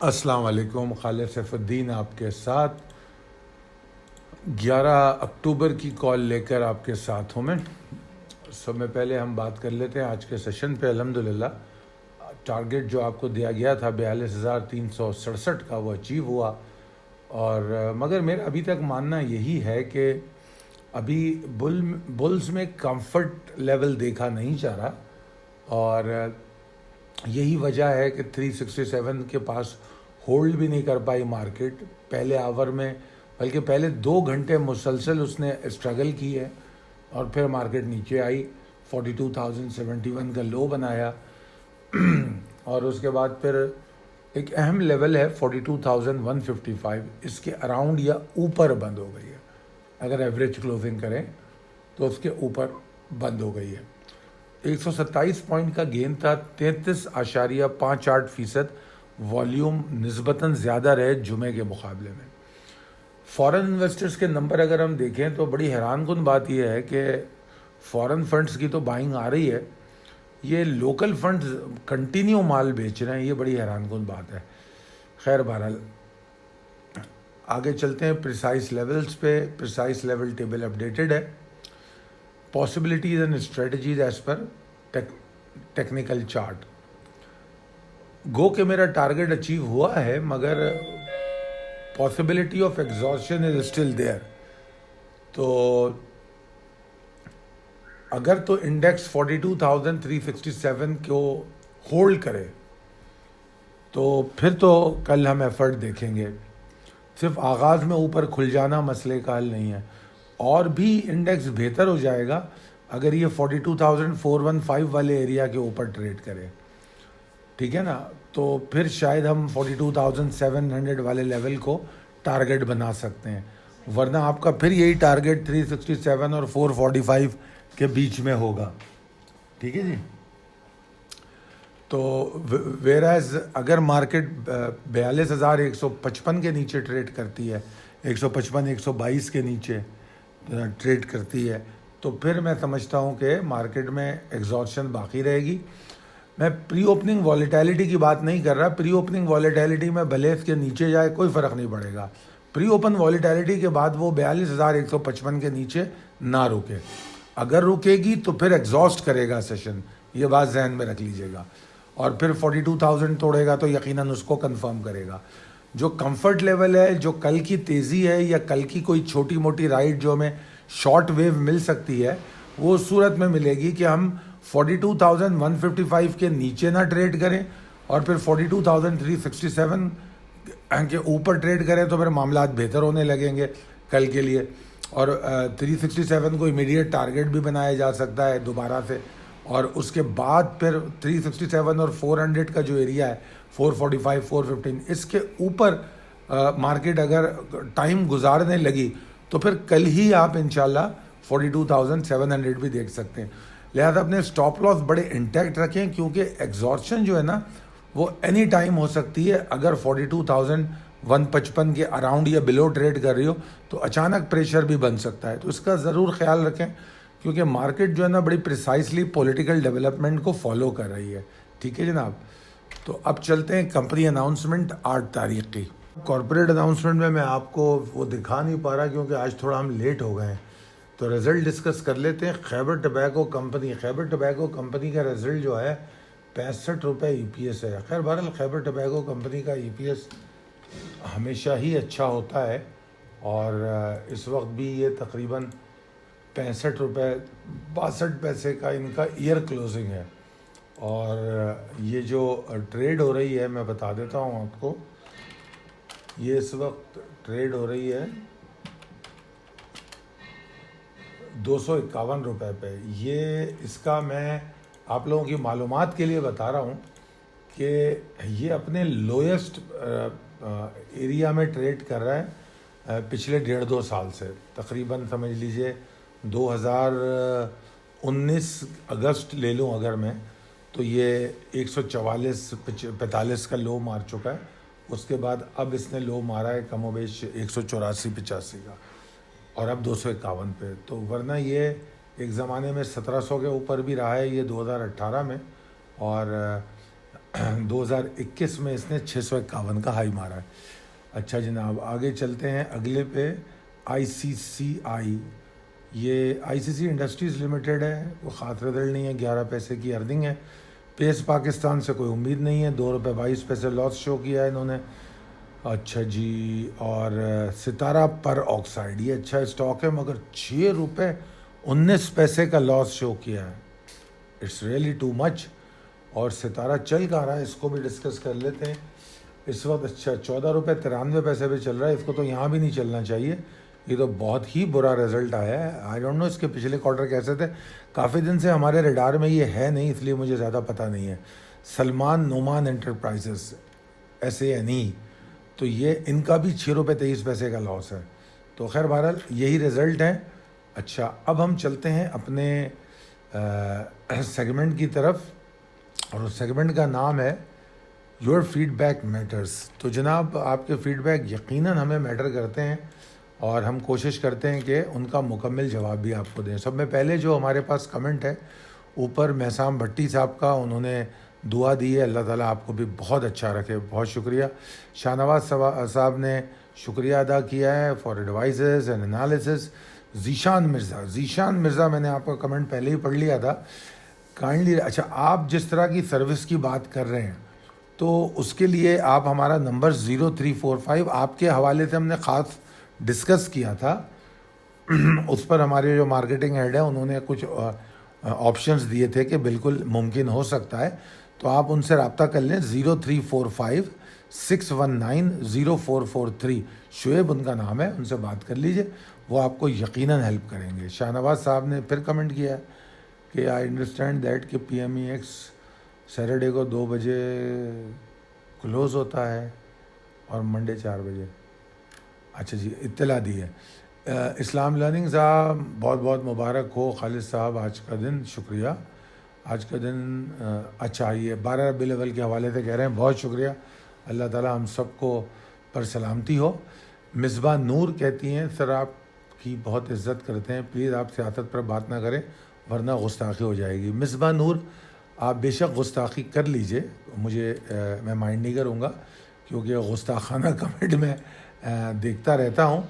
السلام علیکم، خالد سیف الدین آپ کے ساتھ 11 اکتوبر کی کال لے کر آپ کے ساتھ ہوں میں پہلے ہم بات کر لیتے ہیں آج کے سیشن پہ. الحمدللہ ٹارگٹ جو آپ کو دیا گیا تھا 42,367 کا وہ اچیو ہوا، اور مگر میرا ابھی تک ماننا یہی ہے کہ ابھی بلز میں کمفرٹ لیول دیکھا نہیں جا رہا، اور یہی وجہ ہے کہ 367 کے پاس ہولڈ بھی نہیں کر پائی مارکیٹ پہلے آور میں، بلکہ پہلے 2 گھنٹے مسلسل اس نے اسٹرگل کی ہے اور پھر مارکیٹ نیچے آئی، 42,071 کا لو بنایا اور اس کے بعد پھر ایک اہم لیول ہے 42,155، اس کے اراؤنڈ یا اوپر بند ہو گئی ہے. اگر ایوریج کلوزنگ کریں تو اس کے اوپر بند ہو گئی ہے. 127 پوائنٹ کا گین تھا، 33.58%. والیوم نسبتاً زیادہ رہے جمعے کے مقابلے میں. فورن انویسٹرز کے نمبر اگر ہم دیکھیں تو بڑی حیران کن بات یہ ہے کہ فورن فنڈز کی تو بائنگ آ رہی ہے، یہ لوکل فنڈز کنٹینیو مال بیچ رہے ہیں، یہ بڑی حیران کن بات ہے. خیر بہرحال آگے چلتے ہیں پریسائز لیولز پہ. پریسائز لیول ٹیبل اپڈیٹڈ ہے. Possibilities and strategies as per technical chart. گو کہ میرا ٹارگٹ اچیو ہوا ہے، مگر possibility of exhaustion is still there. تو اگر تو انڈیکس 42,367 کو ہولڈ کرے تو پھر تو کل ہم ایفرٹ دیکھیں گے. صرف آغاز میں اوپر کھل جانا مسئلے کا حل نہیں ہے، اور بھی انڈیکس بہتر ہو جائے گا اگر یہ 42,415 والے ایریا کے اوپر ٹریڈ کرے، ٹھیک ہے نا. تو پھر شاید ہم 42,700 والے لیول کو ٹارگٹ بنا سکتے ہیں، ورنہ آپ کا پھر یہی ٹارگٹ 367 اور 445 کے بیچ میں ہوگا. ٹھیک ہے جی. تو ویراز اگر مارکیٹ 42,155 کے نیچے ٹریڈ کرتی ہے، 155 122 کے نیچے ٹریڈ کرتی ہے، تو پھر میں سمجھتا ہوں کہ مارکیٹ میں ایگزاسشن باقی رہے گی. میں پری اوپننگ والیٹیلٹی کی بات نہیں کر رہا. پری اوپننگ والیٹیلٹی میں بھلے اس کے نیچے جائے کوئی فرق نہیں پڑے گا، پری اوپن والیٹیلٹی کے بعد وہ 42,155 کے نیچے نہ رکے. اگر رکے گی تو پھر ایگزاسٹ کرے گا سیشن، یہ بات ذہن میں رکھ لیجیے گا. اور پھر 42,000 توڑے گا تو یقیناً اس کو کنفرم کرے گا. جو کمفرٹ لیول ہے، جو کل کی تیزی ہے یا کل کی کوئی چھوٹی موٹی رائٹ جو ہمیں شارٹ ویو مل سکتی ہے، وہ اس صورت میں ملے گی کہ ہم 42,155 کے نیچے نہ ٹریڈ کریں اور پھر 42,367 کے اوپر ٹریڈ کریں، تو پھر معاملات بہتر ہونے لگیں گے کل کے لیے. اور 367 کو امیڈیٹ ٹارگٹ بھی بنایا جا سکتا ہے دوبارہ سے، اور اس کے بعد پھر 367 اور 400 کا جو ایریا ہے 445 415، اس کے اوپر مارکیٹ اگر ٹائم گزارنے لگی تو پھر کل ہی آپ انشاءاللہ 42,700 بھی دیکھ سکتے ہیں. لہذا اپنے سٹاپ لاس بڑے انٹیکٹ رکھیں، کیونکہ ایگزاسشن جو ہے نا وہ اینی ٹائم ہو سکتی ہے. اگر 42,155 کے اراؤنڈ یا بلو ٹریڈ کر رہی ہو تو اچانک پریشر بھی بن سکتا ہے. تو اس کا ضرور خیال رکھیں، کیونکہ مارکیٹ جو ہے نا بڑی پریسائسلی پولیٹیکل ڈیولپمنٹ کو فالو کر رہی ہے. ٹھیک ہے جناب. تو اب چلتے ہیں کمپنی اناؤنسمنٹ 8 تاریخ کی. کارپوریٹ اناؤنسمنٹ میں آپ کو وہ دکھا نہیں پا رہا کیونکہ آج تھوڑا ہم لیٹ ہو گئے ہیں، تو رزلٹ ڈسکس کر لیتے ہیں. خیبر ٹبیکو کمپنی کا رزلٹ جو ہے 65 روپے ای پی ایس ہے. خیر بہرحال خیبر ٹبیکو کمپنی کا ای پی ایس ہمیشہ ہی اچھا ہوتا ہے، اور اس وقت بھی یہ تقریباً 65 روپے 62 پیسے کا ان کا ایئر کلوزنگ ہے. اور یہ جو ٹریڈ ہو رہی ہے میں بتا دیتا ہوں آپ کو، یہ اس وقت ٹریڈ ہو رہی ہے 251 روپے پہ. یہ اس کا میں آپ لوگوں کی معلومات کے لیے بتا رہا ہوں کہ یہ اپنے لویسٹ ایریا میں ٹریڈ کر رہا ہے پچھلے 1.5-2 سال سے. تقریباً سمجھ لیجئے 2019 اگست لے لوں اگر میں، تو یہ 144-45 کا لو مار چکا ہے. اس کے بعد اب اس نے لو مارا ہے کم و بیش 184-85 کا، اور اب 251 پہ. تو ورنہ یہ ایک زمانے میں 1700 کے اوپر بھی رہا ہے یہ 2018 میں، اور 2021 میں اس نے 651 کا ہائی مارا ہے. اچھا جناب آگے چلتے ہیں اگلے پہ. ICCI, یہ ICC انڈسٹریز لمیٹڈ ہے, وہ خاص رزلٹ نہیں ہے, 11 پیسے کی ارننگ ہے. پیس پاکستان سے کوئی امید نہیں ہے, 2 روپے 22 پیسے لاس شو کیا ہے انہوں نے. اچھا جی, اور ستارہ پر آکسائڈ, یہ اچھا اسٹاک ہے مگر 6 روپے 19 پیسے کا لاس شو کیا ہے. It's really too much. اور ستارہ چل کہاں رہا ہے, اس کو بھی ڈسکس کر لیتے ہیں اس وقت. اچھا 14 روپے 93 پیسے پہ چل رہا ہے, اس کو تو یہاں بھی نہیں چلنا چاہیے, یہ تو بہت ہی برا رزلٹ آیا ہے. آئی ڈونٹ نو اس کے پچھلے کوارٹر کیسے تھے, کافی دن سے ہمارے ریڈار میں یہ ہے نہیں, اس لیے مجھے زیادہ پتہ نہیں ہے. سلمان نعمان انٹرپرائزز SANE, تو یہ ان کا بھی 6 روپے 23 پیسے کا لاس ہے. تو خیر بہرحال یہی رزلٹ ہیں. اچھا اب ہم چلتے ہیں اپنے سیگمنٹ کی طرف, اور اس سیگمنٹ کا نام ہے یور فیڈ بیک میٹرز. تو جناب آپ کے فیڈ بیک یقیناً ہمیں میٹر کرتے ہیں, اور ہم کوشش کرتے ہیں کہ ان کا مکمل جواب بھی آپ کو دیں. سب میں پہلے جو ہمارے پاس کمنٹ ہے اوپر محسام بھٹی صاحب کا, انہوں نے دعا دی ہے, اللہ تعالیٰ آپ کو بھی بہت اچھا رکھے, بہت شکریہ. شاہ نواز صاحب نے شکریہ ادا کیا ہے for advises and analysis. Zeeshan Mirza, میں نے آپ کا کمنٹ پہلے ہی پڑھ لیا تھا, کائنڈلی. اچھا آپ جس طرح کی سروس کی بات کر رہے ہیں تو اس کے لیے آپ ہمارا نمبر 0345 آپ کے حوالے سے ہم نے خاص ڈسکس کیا تھا. اس پر ہمارے جو مارکیٹنگ ہیڈ ہے انہوں نے کچھ آپشنز دیے تھے کہ بالکل ممکن ہو سکتا ہے, تو آپ ان سے رابطہ کر لیں. 0345 619 0443, شعیب ان کا نام ہے, ان سے بات کر لیجئے, وہ آپ کو یقیناً ہیلپ کریں گے. شاہ نواز صاحب نے پھر کمنٹ کیا ہے کہ آئی انڈرسٹینڈ دیٹ کہ PMEX سیٹرڈے کو 2 بجے کلوز ہوتا ہے اور منڈے 4 بجے. اچھا جی, اطلاع دی ہے. اسلام لرننگ صاحب بہت بہت مبارک ہو. خالد صاحب آج کا دن, شکریہ. آج کا دن اچھا, یہ 12 ربیع الاول کے حوالے سے کہہ رہے ہیں, بہت شکریہ. اللہ تعالیٰ ہم سب کو پر سلامتی ہو. مصباح نور کہتی ہیں سر آپ کی بہت عزت کرتے ہیں, پلیز آپ سیاست پر بات نہ کریں ورنہ گستاخی ہو جائے گی. مصباح نور آپ بے شک گستاخی کر لیجئے, مجھے میں مائنڈ نہیں کروں گا, کیونکہ گستاخانہ کمنٹ میں دیکھتا رہتا ہوں.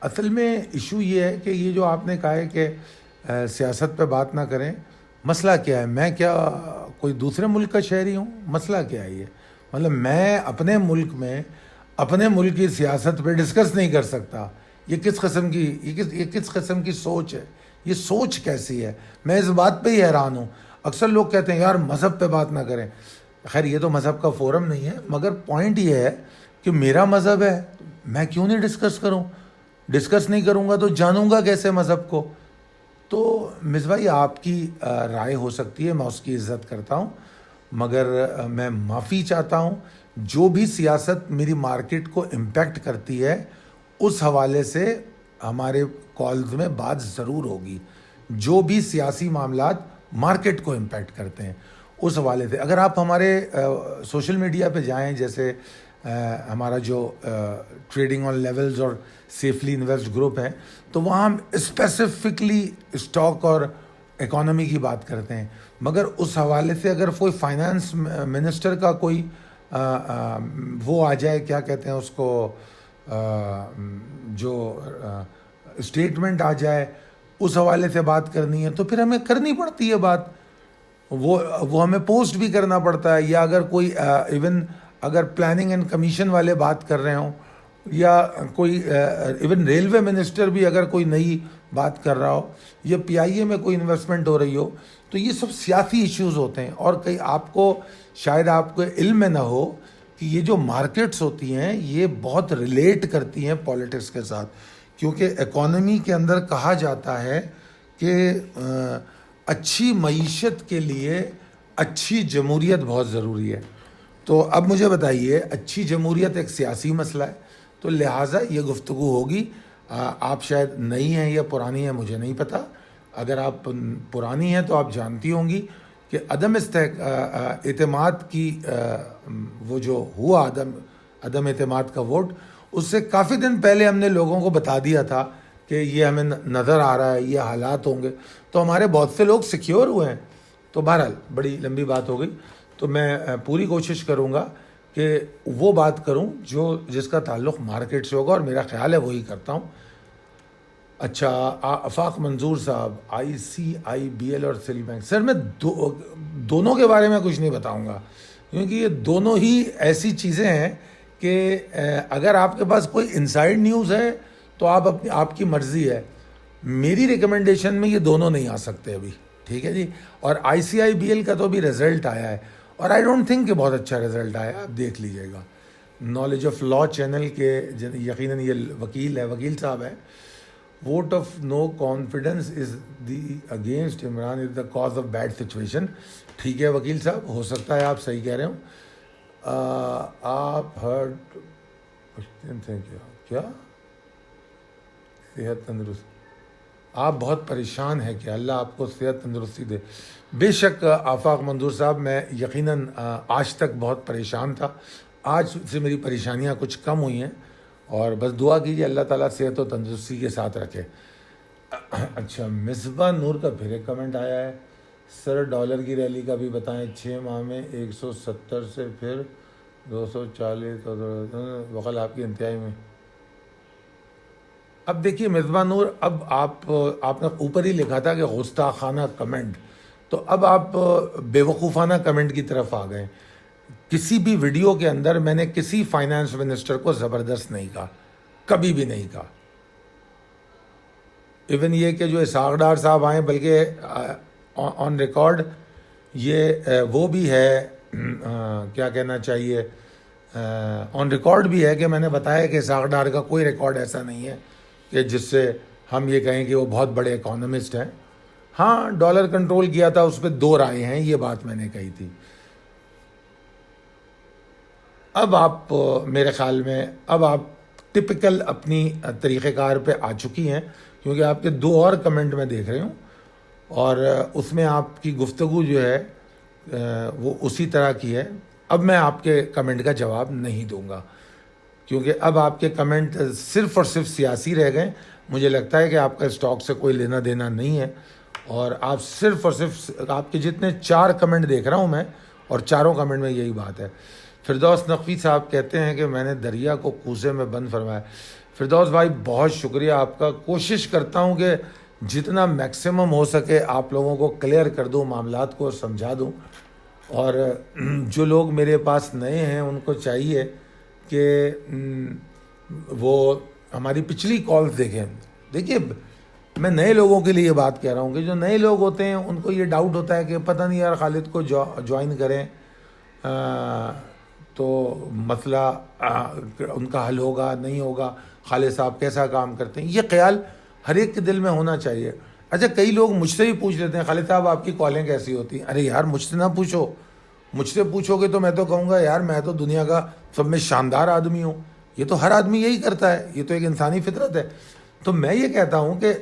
اصل میں ایشو یہ ہے کہ یہ جو آپ نے کہا ہے کہ سیاست پہ بات نہ کریں, مسئلہ کیا ہے؟ میں کیا کوئی دوسرے ملک کا شہری ہوں؟ مسئلہ کیا ہے یہ؟ مطلب میں اپنے ملک میں اپنے ملک کی سیاست پہ ڈسکس نہیں کر سکتا. یہ کس قسم کی سوچ ہے؟ یہ سوچ کیسی ہے؟ میں اس بات پہ ہی حیران ہوں. اکثر لوگ کہتے ہیں یار مذہب پہ بات نہ کریں. خیر یہ تو مذہب کا فورم نہیں ہے, مگر پوائنٹ یہ ہے کہ میرا مذہب ہے, میں کیوں نہیں ڈسکس کروں؟ ڈسکس نہیں کروں گا تو جانوں گا کیسے مذہب کو؟ تو مصباح یہ آپ کی رائے ہو سکتی ہے, میں اس کی عزت کرتا ہوں, مگر میں معافی چاہتا ہوں. جو بھی سیاست میری مارکیٹ کو امپیکٹ کرتی ہے اس حوالے سے ہمارے کالز میں بات ضرور ہوگی. جو بھی سیاسی معاملات مارکیٹ کو امپیکٹ کرتے ہیں اس حوالے سے, اگر آپ ہمارے سوشل میڈیا پہ جائیں, جیسے ہمارا جو ٹریڈنگ آن لیولز اور سیفلی انویسٹ گروپ ہے, تو وہاں ہم اسپیسیفکلی اسٹاک اور اکانومی کی بات کرتے ہیں. مگر اس حوالے سے اگر کوئی فائنانس منسٹر کا کوئی وہ آ جائے, کیا کہتے ہیں اس کو, جو اسٹیٹمنٹ آ جائے, اس حوالے سے بات کرنی ہے تو پھر ہمیں کرنی پڑتی ہے بات, وہ ہمیں پوسٹ بھی کرنا پڑتا ہے. یا اگر کوئی ایون اگر پلاننگ اینڈ کمیشن والے بات کر رہے ہوں, یا کوئی ایون ریلوے منسٹر بھی اگر کوئی نئی بات کر رہا ہو, یا PIA میں کوئی انویسٹمنٹ ہو رہی ہو, تو یہ سب سیاسی ایشوز ہوتے ہیں. اور کئی آپ کو شاید آپ کو علم میں نہ ہو کہ یہ جو مارکیٹس ہوتی ہیں یہ بہت ریلیٹ کرتی ہیں پولیٹکس کے ساتھ, کیونکہ اکانومی کے اندر کہا جاتا ہے کہ اچھی معیشت کے لیے اچھی جمہوریت بہت ضروری ہے. تو اب مجھے بتائیے, اچھی جمہوریت ایک سیاسی مسئلہ ہے, تو لہٰذا یہ گفتگو ہوگی. آپ شاید نئی ہیں یا پرانی ہیں مجھے نہیں پتہ, اگر آپ پرانی ہیں تو آپ جانتی ہوں گی کہ عدم اعتماد کی وہ جو ہوا عدم اعتماد کا ووٹ, اس سے کافی دن پہلے ہم نے لوگوں کو بتا دیا تھا کہ یہ ہمیں نظر آ رہا ہے, یہ حالات ہوں گے, تو ہمارے بہت سے لوگ سیکیور ہوئے ہیں. تو بہرحال بڑی لمبی بات ہو گئی. تو میں پوری کوشش کروں گا کہ وہ بات کروں جس کا تعلق مارکیٹ سے ہوگا، اور میرا خیال ہے وہی کرتا ہوں۔ اچھا، آفاق منظور صاحب، ICIBL اور سری بینک، سر میں دونوں کے بارے میں کچھ نہیں بتاؤں گا، کیونکہ یہ دونوں ہی ایسی چیزیں ہیں کہ اگر آپ کے پاس کوئی انسائیڈ نیوز ہے تو آپ کی مرضی ہے، میری ریکمنڈیشن میں یہ دونوں نہیں آ سکتے ابھی، ٹھیک ہے جی۔ اور ICIBL کا تو ابھی رزلٹ آیا ہے، اور آئی ڈونٹ تھنک کہ بہت اچھا رزلٹ آیا ہے، آپ دیکھ لیجئے گا۔ نالج آف لا چینل کے یقیناً یہ وکیل صاحب ہے۔ Vote of no confidence is the against Imran is the cause of bad situation, ٹھیک ہے وکیل صاحب، ہو سکتا ہے آپ صحیح کہہ رہے ہوں۔ آپ ہرڈ کیا صحت تندرست، آپ بہت پریشان ہیں کہ اللہ آپ کو صحت تندرستی دے۔ بے شک آفاق منظور صاحب، میں یقیناً آج تک بہت پریشان تھا، آج سے میری پریشانیاں کچھ کم ہوئی ہیں، اور بس دعا کیجیے اللہ تعالیٰ صحت و تندرستی کے ساتھ رکھے۔ اچھا، مصباح نور کا پھر ایک کمنٹ آیا ہے، سر ڈالر کی ریلی کا بھی بتائیں، 6 ماہ میں 170 سے پھر 240 وقل آپ کی انتہائی میں۔ اب دیکھیے مصباح نور، اب آپ نے اوپر ہی لکھا تھا کہ گستاخانہ کمنٹ، تو اب آپ بے وقوفانہ کمنٹ کی طرف آ گئے۔ کسی بھی ویڈیو کے اندر میں نے کسی فائنانس منسٹر کو زبردست نہیں کہا، کبھی بھی نہیں کہا۔ ایون یہ کہ جو اسحاق ڈار صاحب آئے، بلکہ آن ریکارڈ یہ وہ بھی ہے، کیا کہنا چاہیے، آن ریکارڈ بھی ہے کہ میں نے بتایا کہ اسحاق ڈار کا کوئی ریکارڈ ایسا نہیں ہے کہ جس سے ہم یہ کہیں کہ وہ بہت بڑے اکانومسٹ ہیں۔ ہاں، ڈالر کنٹرول کیا تھا، اس پہ 2 رائے ہیں، یہ بات میں نے کہی تھی۔ اب آپ میرے خیال میں اب آپ ٹپکل اپنی طریقہ کار پہ آ چکی ہیں، کیونکہ آپ کے 2 اور کمنٹ میں دیکھ رہی ہوں، اور اس میں آپ کی گفتگو جو ہے وہ اسی طرح کی ہے۔ اب میں آپ کے کمنٹ کا جواب نہیں دوں گا، کیونکہ اب آپ کے کمنٹ صرف اور صرف سیاسی رہ گئے۔ مجھے لگتا ہے کہ آپ کا اسٹاک سے کوئی لینا دینا نہیں ہے، اور آپ صرف اور صرف آپ کے جتنے 4 کمنٹ دیکھ رہا ہوں میں، اور چاروں کمنٹ میں یہی بات ہے۔ فردوس نقوی صاحب کہتے ہیں کہ میں نے دریا کو کوزے میں بند فرمایا۔ فردوس بھائی بہت شکریہ آپ کا، کوشش کرتا ہوں کہ جتنا میکسیمم ہو سکے آپ لوگوں کو کلیئر کر دوں، معاملات کو سمجھا دوں، اور جو لوگ میرے پاس نئے ہیں ان کو چاہیے کہ وہ ہماری پچھلی کالز دیکھیں۔ دیکھیے، میں نئے لوگوں کے لیے یہ بات کہہ رہا ہوں کہ جو نئے لوگ ہوتے ہیں ان کو یہ ڈاؤٹ ہوتا ہے کہ پتہ نہیں یار خالد کو جوائن کریں تو مسئلہ ان کا حل ہوگا نہیں ہوگا، خالد صاحب کیسا کام کرتے ہیں، یہ خیال ہر ایک کے دل میں ہونا چاہیے۔ اچھا، کئی لوگ مجھ سے بھی پوچھ لیتے ہیں خالد صاحب آپ کی کالیں کیسی ہوتی ہیں۔ ارے یار، مجھ سے نہ پوچھو، مجھ سے پوچھو گے تو میں تو کہوں گا یار میں تو دنیا کا سب میں شاندار آدمی ہوں، یہ تو ہر آدمی یہی کرتا ہے، یہ تو ایک انسانی فطرت ہے۔ تو میں یہ کہتا ہوں کہ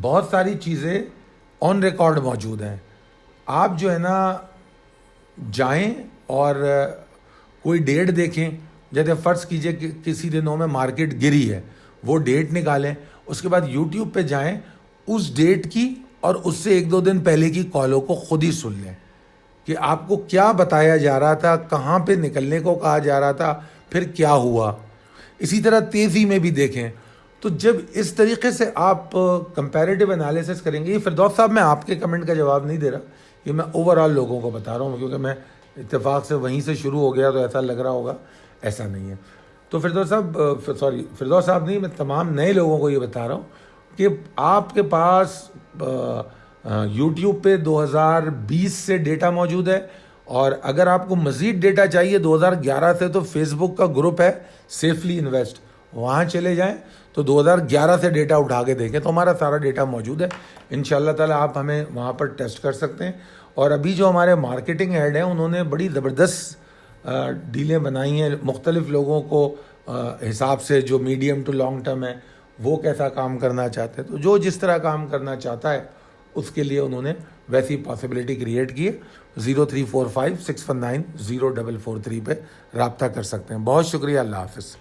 بہت ساری چیزیں آن ریکارڈ موجود ہیں، آپ جو ہے نا جائیں اور کوئی ڈیٹ دیکھیں، جیسے فرض کیجئے کہ کسی دنوں میں مارکیٹ گری ہے، وہ ڈیٹ نکالیں، اس کے بعد یوٹیوب پہ جائیں، اس ڈیٹ کی اور اس سے 1-2 دن پہلے کی کالوں کو خود ہی سن لیں کہ آپ کو کیا بتایا جا رہا تھا، کہاں پہ نکلنے کو کہا جا رہا تھا، پھر کیا ہوا۔ اسی طرح تیزی میں بھی دیکھیں۔ تو جب اس طریقے سے آپ کمپیریٹیو انالیسس کریں گے، یہ فردوس صاحب میں آپ کے کمنٹ کا جواب نہیں دے رہا، یہ میں اوور آل لوگوں کو بتا رہا ہوں، کیونکہ میں اتفاق سے وہیں سے شروع ہو گیا تو ایسا لگ رہا ہوگا، ایسا نہیں ہے۔ تو فردوس صاحب نہیں، میں تمام نئے لوگوں کو یہ بتا رہا ہوں کہ آپ کے پاس یوٹیوب پہ 2020 سے ڈیٹا موجود ہے، اور اگر آپ کو مزید ڈیٹا چاہیے 2011 سے تو فیس بک کا گروپ ہے سیفلی انویسٹ، وہاں چلے جائیں تو 2011 سے ڈیٹا اٹھا کے دیکھیں تو ہمارا سارا ڈیٹا موجود ہے۔ انشاءاللہ تعالی آپ ہمیں وہاں پر ٹیسٹ کر سکتے ہیں۔ اور ابھی جو ہمارے مارکیٹنگ ہیڈ ہیں انہوں نے بڑی زبردست ڈیلیں بنائی ہیں مختلف لوگوں کو حساب سے، جو میڈیم ٹو لانگ ٹرم ہے وہ کیسا کام کرنا چاہتے ہیں، تو جو جس طرح کام کرنا چاہتا ہے اس کے لیے انہوں نے ویسی پاسبلٹی کریٹ کی ہے۔ 0345619044 پہ رابطہ کر سکتے ہیں۔ بہت شکریہ، اللہ حافظ۔